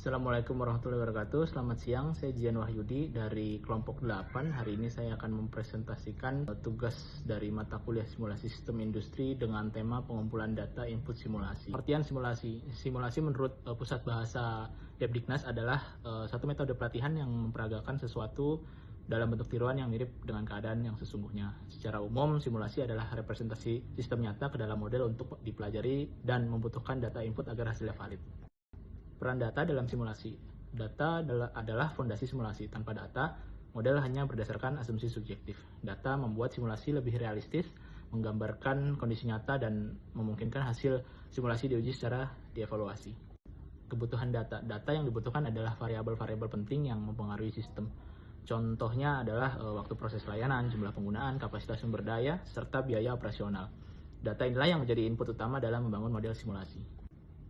Assalamualaikum warahmatullahi wabarakatuh. Selamat siang, saya Jian Wahyudi dari kelompok 8. Hari ini saya akan mempresentasikan tugas dari mata kuliah simulasi sistem industri dengan tema pengumpulan data input simulasi. Pengertian simulasi. Simulasi menurut Pusat Bahasa Depdiknas adalah satu metode pelatihan yang memperagakan sesuatu dalam bentuk tiruan yang mirip dengan keadaan yang sesungguhnya. Secara umum, simulasi adalah representasi sistem nyata ke dalam model untuk dipelajari dan membutuhkan data input agar hasilnya valid. Peran data dalam simulasi. Data adalah fondasi simulasi. Tanpa data, model hanya berdasarkan asumsi subjektif. Data membuat simulasi lebih realistis, menggambarkan kondisi nyata, dan memungkinkan hasil simulasi diuji secara dievaluasi. Kebutuhan data. Data yang dibutuhkan adalah variabel-variabel penting yang mempengaruhi sistem. Contohnya adalah waktu proses layanan, jumlah penggunaan, kapasitas sumber daya, serta biaya operasional. Data inilah yang menjadi input utama dalam membangun model simulasi.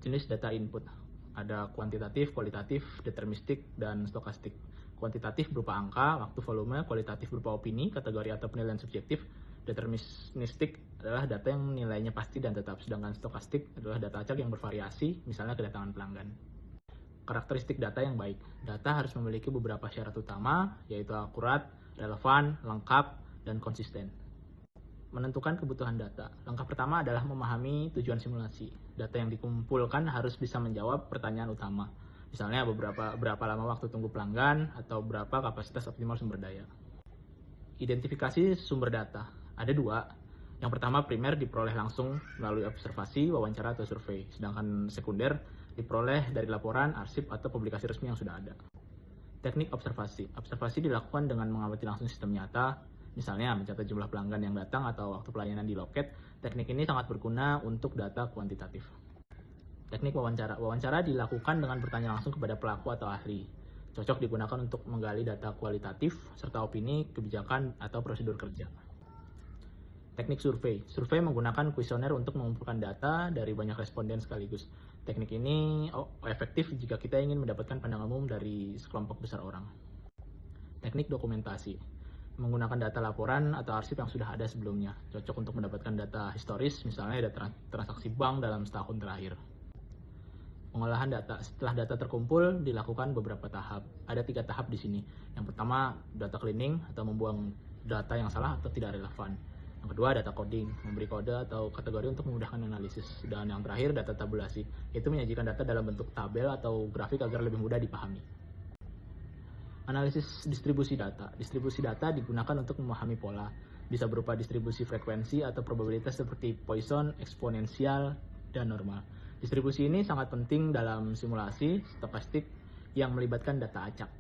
Jenis data input. Ada kuantitatif, kualitatif, deterministik, dan stokastik. Kuantitatif berupa angka, waktu, volume. Kualitatif berupa opini, kategori atau penilaian subjektif. Deterministik adalah data yang nilainya pasti dan tetap, sedangkan stokastik adalah data acak yang bervariasi, misalnya kedatangan pelanggan. Karakteristik data yang baik. Data harus memiliki beberapa syarat utama, yaitu akurat, relevan, lengkap, dan konsisten. Menentukan kebutuhan data. Langkah pertama adalah memahami tujuan simulasi. Data yang dikumpulkan harus bisa menjawab pertanyaan utama. Misalnya berapa lama waktu tunggu pelanggan atau berapa kapasitas optimal sumber daya. Identifikasi sumber data. Ada dua. Yang pertama primer diperoleh langsung melalui observasi, wawancara, atau survei. Sedangkan sekunder diperoleh dari laporan, arsip, atau publikasi resmi yang sudah ada. Teknik observasi. Observasi dilakukan dengan mengamati langsung sistem nyata, misalnya mencatat jumlah pelanggan yang datang atau waktu pelayanan di loket. Teknik ini sangat berguna untuk data kuantitatif. Teknik wawancara. Wawancara dilakukan dengan bertanya langsung kepada pelaku atau ahli. Cocok digunakan untuk menggali data kualitatif serta opini, kebijakan, atau prosedur kerja. Teknik survei. Survei menggunakan kuesioner untuk mengumpulkan data dari banyak responden sekaligus. Teknik ini efektif jika kita ingin mendapatkan pandangan umum dari sekelompok besar orang. Teknik dokumentasi. Menggunakan data laporan atau arsip yang sudah ada sebelumnya. Cocok untuk mendapatkan data historis, misalnya data transaksi bank dalam setahun terakhir. Pengolahan data. Setelah data terkumpul, dilakukan beberapa tahap. Ada 3 tahap di sini. Yang pertama, data cleaning atau membuang data yang salah atau tidak relevan. Yang kedua, data coding, memberi kode atau kategori untuk memudahkan analisis. Dan yang terakhir, data tabulasi, yaitu menyajikan data dalam bentuk tabel atau grafik agar lebih mudah dipahami. Analisis distribusi data. Distribusi data digunakan untuk memahami pola. Bisa berupa distribusi frekuensi atau probabilitas seperti Poisson, eksponensial, dan normal. Distribusi ini sangat penting dalam simulasi stokastik yang melibatkan data acak.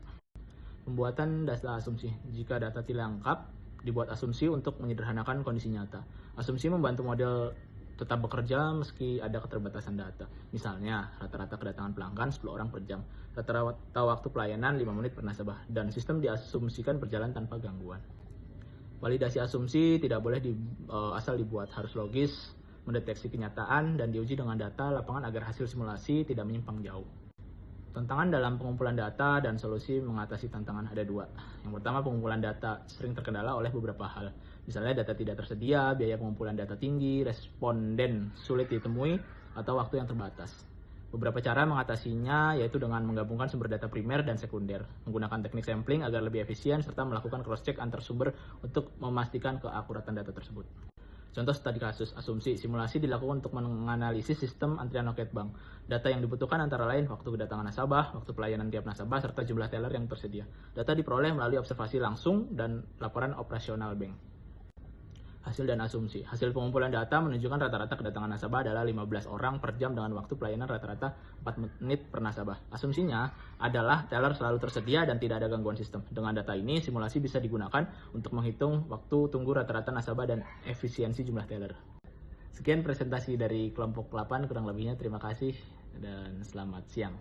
Pembuatan data asumsi. Jika data tidak lengkap, dibuat asumsi untuk menyederhanakan kondisi nyata. Asumsi membantu model tetap bekerja meski ada keterbatasan data. Misalnya, rata-rata kedatangan pelanggan 10 orang per jam, rata-rata waktu pelayanan 5 menit per nasabah, dan sistem diasumsikan berjalan tanpa gangguan. Validasi asumsi tidak boleh asal dibuat, harus logis, mendeteksi kenyataan, dan diuji dengan data lapangan agar hasil simulasi tidak menyimpang jauh. Tantangan dalam pengumpulan data dan solusi mengatasi tantangan ada 2. Yang pertama, pengumpulan data sering terkendala oleh beberapa hal. Misalnya data tidak tersedia, biaya pengumpulan data tinggi, responden sulit ditemui, atau waktu yang terbatas. Beberapa cara mengatasinya yaitu dengan menggabungkan sumber data primer dan sekunder, menggunakan teknik sampling agar lebih efisien, serta melakukan cross-check antar sumber untuk memastikan keakuratan data tersebut. Contoh studi kasus, asumsi, simulasi dilakukan untuk menganalisis sistem antrian loket bank. Data yang dibutuhkan antara lain waktu kedatangan nasabah, waktu pelayanan tiap nasabah, serta jumlah teller yang tersedia. Data diperoleh melalui observasi langsung dan laporan operasional bank. Hasil dan asumsi. Hasil pengumpulan data menunjukkan rata-rata kedatangan nasabah adalah 15 orang per jam dengan waktu pelayanan rata-rata 4 menit per nasabah. Asumsinya adalah teller selalu tersedia dan tidak ada gangguan sistem. Dengan data ini, simulasi bisa digunakan untuk menghitung waktu tunggu rata-rata nasabah dan efisiensi jumlah teller. Sekian presentasi dari kelompok 8, kurang lebihnya terima kasih dan selamat siang.